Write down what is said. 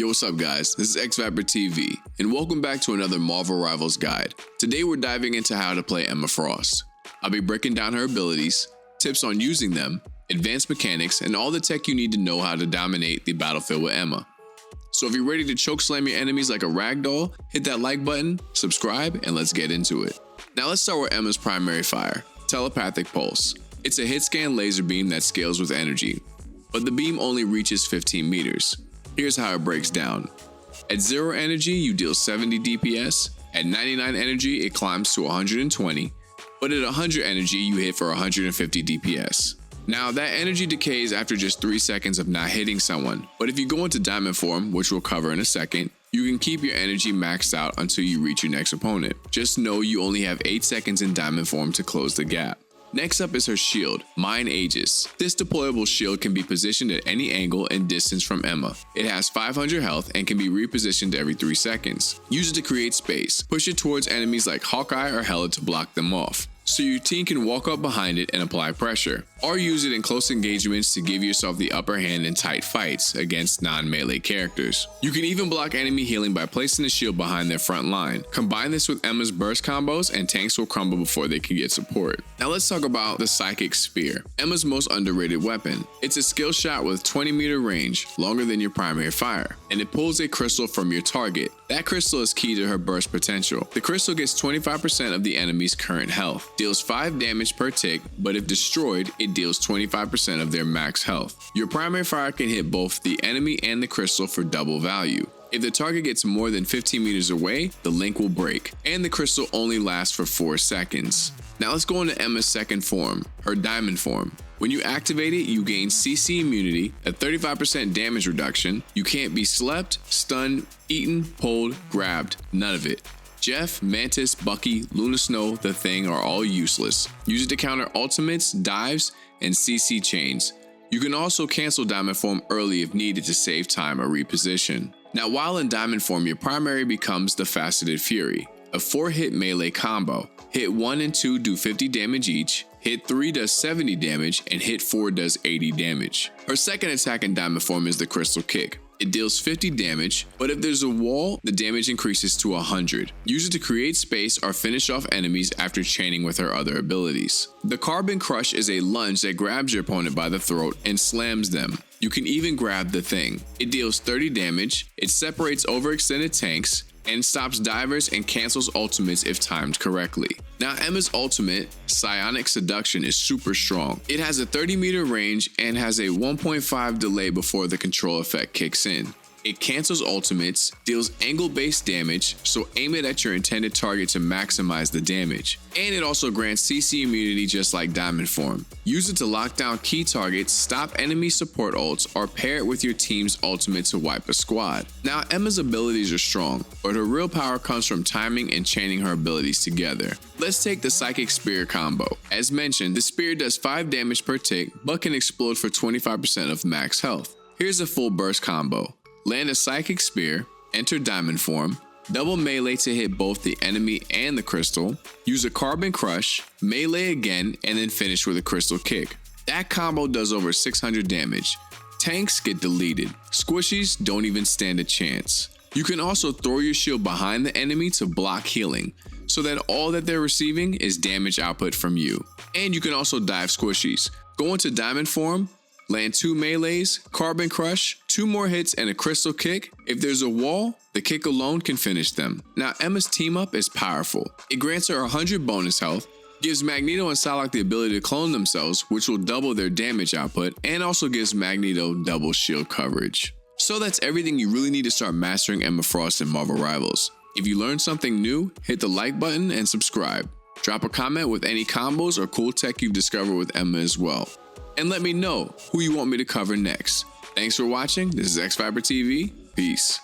Yo, what's up guys? This is xVyperTv, and welcome back to another Marvel Rivals guide. Today we're diving into how to play Emma Frost. I'll be breaking down her abilities, tips on using them, advanced mechanics, and all the tech you need to know how to dominate the battlefield with Emma. So if you're ready to chokeslam your enemies like a ragdoll, hit that like button, subscribe, and let's get into it. Now let's start with Emma's primary fire, Telepathic Pulse. It's a hit scan laser beam that scales with energy, but the beam only reaches 15 meters. Here's how it breaks down. At 0 energy, you deal 70 DPS. At 99 energy, it climbs to 120. But at 100 energy, you hit for 150 DPS. Now, that energy decays after just 3 seconds of not hitting someone. But if you go into diamond form, which we'll cover in a second, you can keep your energy maxed out until you reach your next opponent. Just know you only have 8 seconds in diamond form to close the gap. Next up is her shield, Mind Aegis. This deployable shield can be positioned at any angle and distance from Emma. It has 500 health and can be repositioned every 3 seconds. Use it to create space. Push it towards enemies like Hawkeye or Hela to block them off, so your team can walk up behind it and apply pressure. Or use it in close engagements to give yourself the upper hand in tight fights against non-melee characters. You can even block enemy healing by placing the shield behind their front line. Combine this with Emma's burst combos and tanks will crumble before they can get support. Now let's talk about the Psychic Spear, Emma's most underrated weapon. It's a skill shot with 20-meter range, longer than your primary fire, and it pulls a crystal from your target. That crystal is key to her burst potential. The crystal gets 25% of the enemy's current health, deals 5 damage per tick, but if destroyed, it deals 25% of their max health. Your primary fire can hit both the enemy and the crystal for double value. If the target gets more than 15 meters away, the link will break, and the crystal only lasts for 4 seconds. Now let's go into Emma's second form, her diamond form. When you activate it, you gain CC immunity, a 35% damage reduction. You can't be slept, stunned, eaten, pulled, grabbed, none of it. Jeff, Mantis, Bucky, Luna Snow, The Thing are all useless. Use it to counter ultimates, dives, and CC chains. You can also cancel diamond form early if needed to save time or reposition. Now while in diamond form, your primary becomes the Faceted Fury, a 4-hit melee combo. Hit 1 and 2 do 50 damage each, hit 3 does 70 damage, and hit 4 does 80 damage. Her second attack in diamond form is the Crystal Kick. It deals 50 damage, but if there's a wall, the damage increases to 100. Use it to create space or finish off enemies after chaining with her other abilities. The Carbon Crush is a lunge that grabs your opponent by the throat and slams them. You can even grab the Thing. It deals 30 damage, it separates overextended tanks, and stops divers and cancels ultimates if timed correctly. Now Emma's ultimate, Psionic Seduction, is super strong. It has a 30-meter range and has a 1.5 delay before the control effect kicks in. It cancels ultimates, deals angle-based damage, so aim it at your intended target to maximize the damage. And it also grants CC immunity just like diamond form. Use it to lock down key targets, stop enemy support ults, or pair it with your team's ultimate to wipe a squad. Now Emma's abilities are strong, but her real power comes from timing and chaining her abilities together. Let's take the Psychic Spear combo. As mentioned, the spear does 5 damage per tick, but can explode for 25% of max health. Here's a full burst combo. Land a Psychic Spear, enter diamond form, double melee to hit both the enemy and the crystal, use a Carbon Crush, melee again, and then finish with a Crystal Kick. That combo does over 600 damage. Tanks get deleted. Squishies don't even stand a chance. You can also throw your shield behind the enemy to block healing, so that all that they're receiving is damage output from you. And you can also dive squishies. Go into diamond form, land 2 melees, Carbon Crush, 2 more hits, and a Crystal Kick. If there's a wall, the kick alone can finish them. Now Emma's team up is powerful. It grants her 100 bonus health, gives Magneto and Psylocke the ability to clone themselves, which will double their damage output, and also gives Magneto double shield coverage. So that's everything you really need to start mastering Emma Frost in Marvel Rivals. If you learned something new, hit the like button and subscribe. Drop a comment with any combos or cool tech you've discovered with Emma as well. And let me know who you want me to cover next. Thanks for watching. This is xVyperTv. Peace.